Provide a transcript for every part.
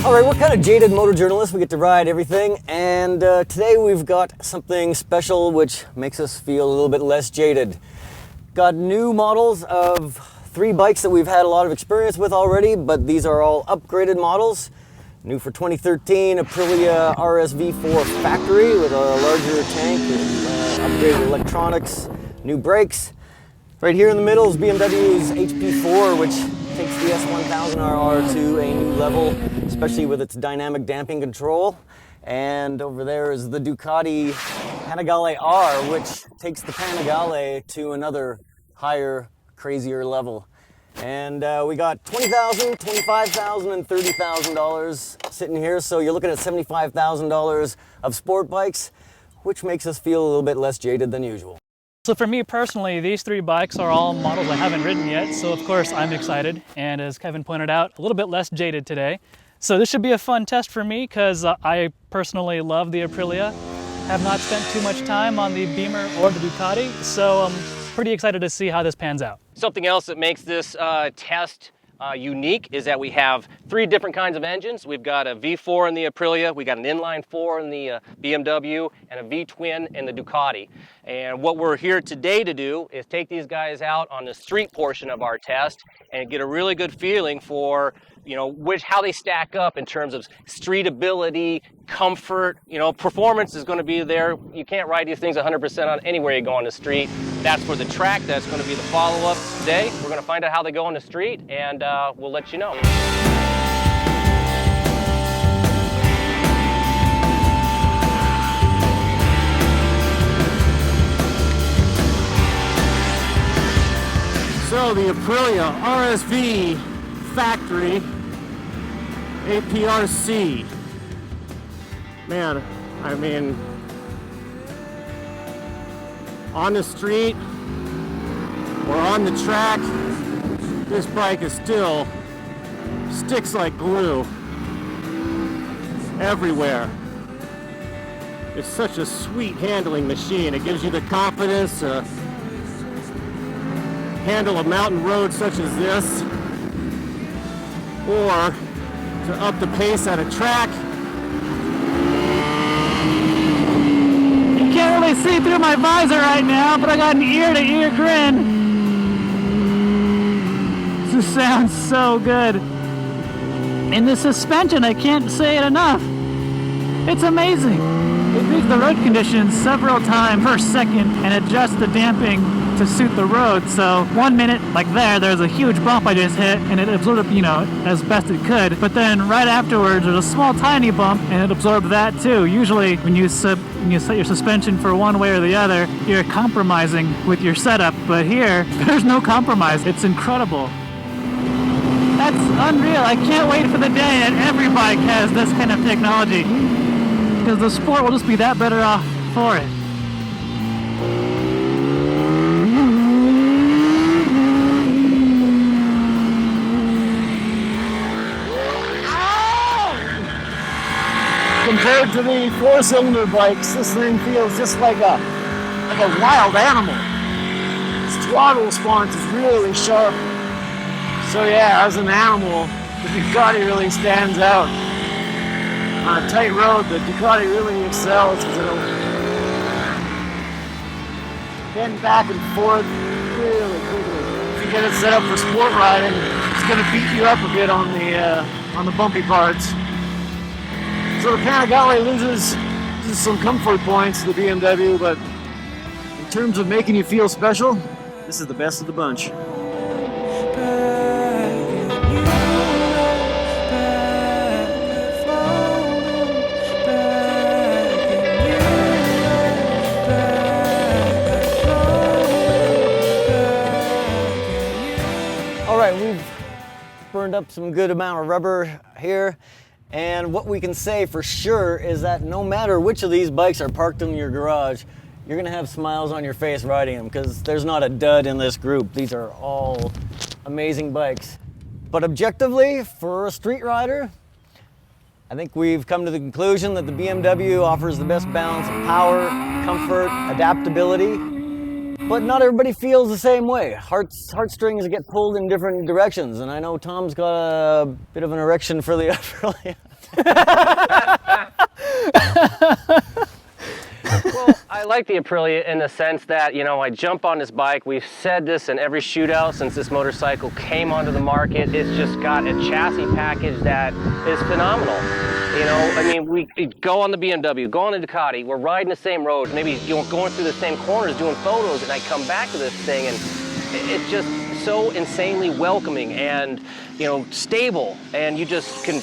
All right, we're kind of jaded motor journalists. We get to ride everything, and today we've got something special which makes us feel a little bit less jaded. Got new models of 3 bikes that we've had a lot of experience with already, but these are all upgraded models. New for 2013, Aprilia Rsv4 factory with a larger tank, with upgraded electronics, new brakes. Right here in the middle is BMW's HP4, which takes the S1000RR to a new level, especially with its dynamic damping control. And over there is the Ducati Panigale R, which takes the Panigale to another higher, crazier level. And we got $20,000, $25,000, and $30,000 sitting here. So you're looking at $75,000 of sport bikes, which makes us feel a little bit less jaded than usual. So for me personally, these 3 bikes are all models I haven't ridden yet, so of course I'm excited, and as Kevin pointed out, a little bit less jaded today. So this should be a fun test for me because I personally love the Aprilia. Have not spent too much time on the Beamer or the Ducati, so I'm pretty excited to see how this pans out. Something else that makes this test unique is that we have 3 different kinds of engines. We've got a V4 in the Aprilia, we got an inline 4 in the BMW, and a V-twin in the Ducati. And what we're here today to do is take these guys out on the street portion of our test and get a really good feeling for, you know, how they stack up in terms of street ability, comfort. You know, performance is going to be there. You can't ride these things 100% on anywhere you go on the street. That's for the track. That's going to be the follow-up today. We're going to find out how they go on the street, and we'll let you know. So the Aprilia Rsv factory Ea Prc. Man, I mean, on the street or on the track, this bike is still sticks like glue everywhere. It's such a sweet handling machine. It gives you the confidence to handle a mountain road such as this, or to up the pace at a track. You can't really see through my visor right now, but I got an ear-to-ear grin. This sounds so good. And the suspension, I can't say it enough. It's amazing. It reads the road conditions several times per second and adjusts the damping to suit the road. So 1 minute, like there's a huge bump I just hit, and it absorbed, you know, as best it could. But then right afterwards, there's a small tiny bump, and it absorbed that too. Usually, when you set your suspension for one way or the other, you're compromising with your setup. But here, there's no compromise. It's incredible. That's unreal. I can't wait for the day that every bike has this kind of technology, because the sport will just be that better off for it. Compared to the 4-cylinder bikes, this thing feels just like a wild animal. Its throttle response is really sharp. So yeah, as an animal, the Ducati really stands out. On a tight road, the Ducati really excels because it'll bend back and forth really quickly. If you get it set up for sport riding, it's going to beat you up a bit on the bumpy parts. So the Panigale loses some comfort points to the BMW, but in terms of making you feel special, this is the best of the bunch. All right, we've burned up some good amount of rubber here. And what we can say for sure is that no matter which of these bikes are parked in your garage, you're gonna have smiles on your face riding them, because there's not a dud in this group. These are all amazing bikes. But objectively, for a street rider, I think we've come to the conclusion that the BMW offers the best balance of power, comfort, adaptability. But not everybody feels the same way. Heartstrings get pulled in different directions, and I know Tom's got a bit of an erection for the Aprilia. Well, I like the Aprilia in the sense that, you know, I jump on this bike. We've said this in every shootout since this motorcycle came onto the market. It's just got a chassis package that is phenomenal. You know, I mean, we go on the BMW, go on the Ducati, we're riding the same roads, maybe, you know, going through the same corners, doing photos, and I come back to this thing, and it's just so insanely welcoming and, you know, stable, and you just can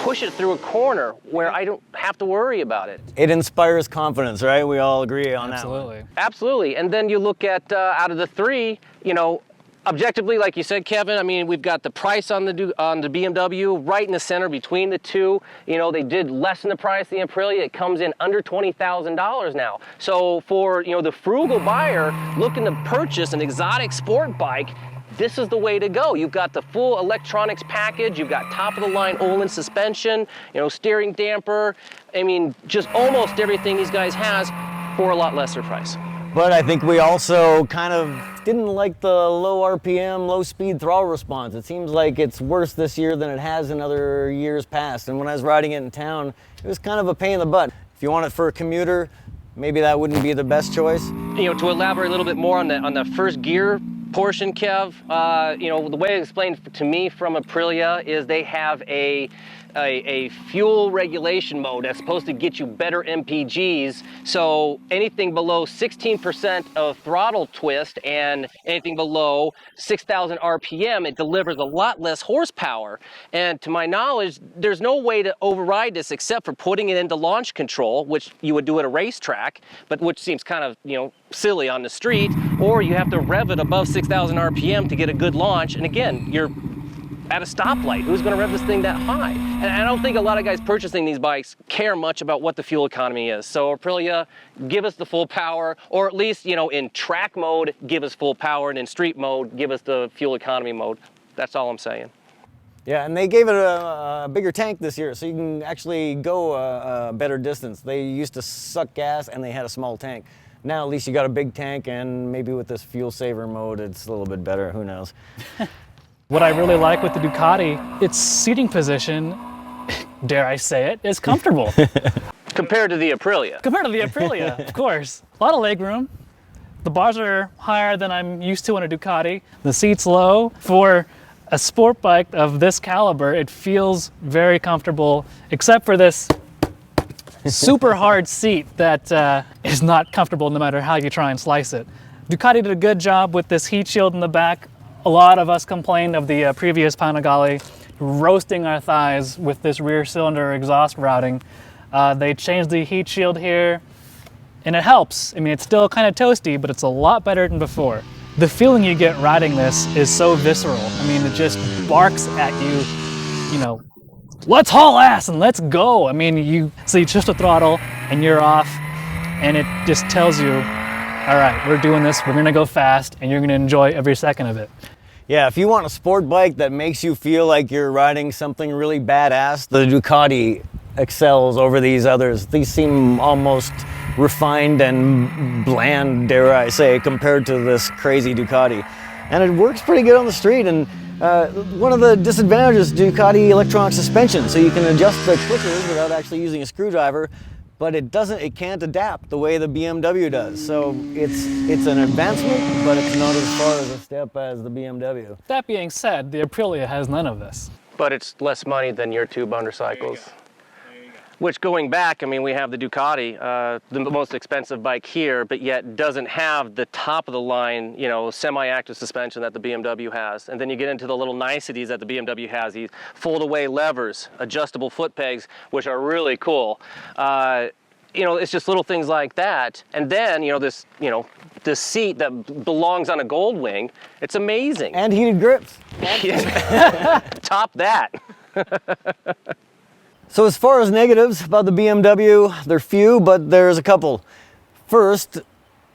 push it through a corner where I don't have to worry about it. It inspires confidence, right? We all agree on Absolutely. that one. Absolutely. And then you look at out of the three, you know, objectively, like you said, Kevin, I mean, we've got the price on the BMW right in the center between the two. You know, they did lessen the price of the Aprilia. It comes in under $20,000 now. So for, you know, the frugal buyer looking to purchase an exotic sport bike, this is the way to go. You've got the full electronics package, you've got top of the line Olin suspension, you know, steering damper. I mean, just almost everything these guys has for a lot lesser price. But I think we also kind of didn't like the low RPM, low speed throttle response. It seems like it's worse this year than it has in other years past. And when I was riding it in town, it was kind of a pain in the butt. If you want it for a commuter, maybe that wouldn't be the best choice. You know, to elaborate a little bit more on the first gear portion, Kev, you know, the way it explained to me from Aprilia is they have a fuel regulation mode that's supposed to get you better MPGs. So anything below 16% of throttle twist and anything below 6,000 RPM, it delivers a lot less horsepower. And to my knowledge, there's no way to override this except for putting it into launch control, which you would do at a racetrack, but which seems kind of, you know, silly on the street, or you have to rev it above 6,000 RPM to get a good launch. And again, you're at a stoplight. Who's going to rev this thing that high? And I don't think a lot of guys purchasing these bikes care much about what the fuel economy is. So Aprilia, give us the full power, or at least, you know, in track mode, give us full power, and in street mode, give us the fuel economy mode. That's all I'm saying. Yeah, and they gave it a bigger tank this year, so you can actually go a better distance. They used to suck gas, and they had a small tank. Now at least you got a big tank, and maybe with this fuel saver mode, it's a little bit better. Who knows? What I really like with the Ducati, its seating position, dare I say it, is comfortable. Compared to the Aprilia. Compared to the Aprilia, of course. A lot of leg room. The bars are higher than I'm used to on a Ducati. The seat's low. For a sport bike of this caliber, it feels very comfortable, except for this super hard seat that is not comfortable no matter how you try and slice it. Ducati did a good job with this heat shield in the back. A lot of us complained of the previous Panigale roasting our thighs with this rear cylinder exhaust routing. They changed the heat shield here, and it helps. I mean, it's still kind of toasty, but it's a lot better than before. The feeling you get riding this is so visceral. I mean, it just barks at you, you know, let's haul ass and let's go. I mean, so you shift the throttle and you're off, and it just tells you, all right, we're doing this, we're gonna go fast, and you're gonna enjoy every second of it. Yeah, if you want a sport bike that makes you feel like you're riding something really badass, the Ducati excels over these others. These seem almost refined and bland, dare I say, compared to this crazy Ducati. And it works pretty good on the street. And one of the disadvantages is Ducati electronic suspension, so you can adjust the clickers without actually using a screwdriver, but it can't adapt the way the BMW does. So it's an advancement, but it's not as far as a step as the BMW. That being said, the Aprilia has none of this. But it's less money than your two motorcycles. Which, going back, I mean, we have the Ducati, the most expensive bike here, but yet doesn't have the top of the line, you know, semi-active suspension that the BMW has. And then you get into the little niceties that the BMW has, these fold-away levers, adjustable foot pegs, which are really cool. You know, it's just little things like that. And then, you know, this seat that belongs on a Goldwing, it's amazing. And heated grips. Top that. So as far as negatives about the BMW, they're few, but there's a couple. First,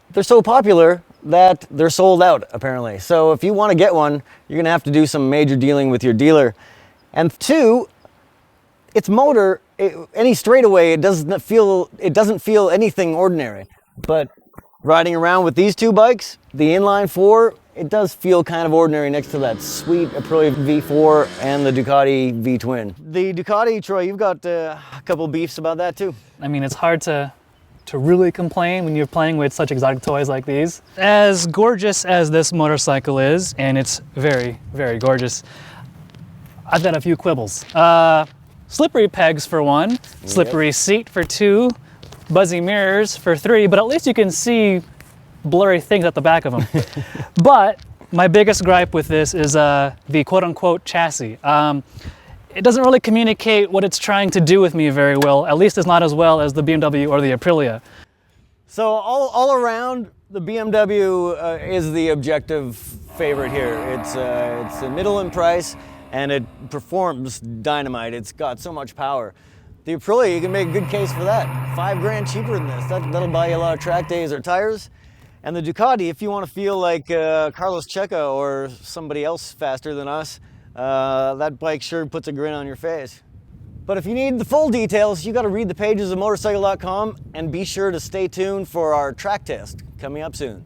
they're so popular that they're sold out, apparently. So if you want to get one, you're going to have to do some major dealing with your dealer. And two, its motor, any straightaway, it doesn't feel anything ordinary. But Riding around with these two bikes, the inline 4, it does feel kind of ordinary next to that sweet Aprilia V4 and the Ducati V-twin. The Ducati, Troy, you've got a couple beefs about that too. I mean, it's hard to really complain when you're playing with such exotic toys like these. As gorgeous as this motorcycle is, and it's very, very gorgeous, I've got a few quibbles. Slippery pegs for one, slippery seat for two, buzzy mirrors for three, but at least you can see blurry things at the back of them. But my biggest gripe with this is the quote-unquote chassis. It doesn't really communicate what it's trying to do with me very well, at least it's not as well as the BMW or the Aprilia. So all around, the BMW is the objective favorite here. It's a middle in price, and it performs dynamite. It's got so much power. The Aprilia, you can make a good case for that. $5 cheaper than this. That'll buy you a lot of track days or tires. And the Ducati, if you want to feel like Carlos Checa or somebody else faster than us, that bike sure puts a grin on your face. But if you need the full details, you got to read the pages of Motorcycle.com and be sure to stay tuned for our track test coming up soon.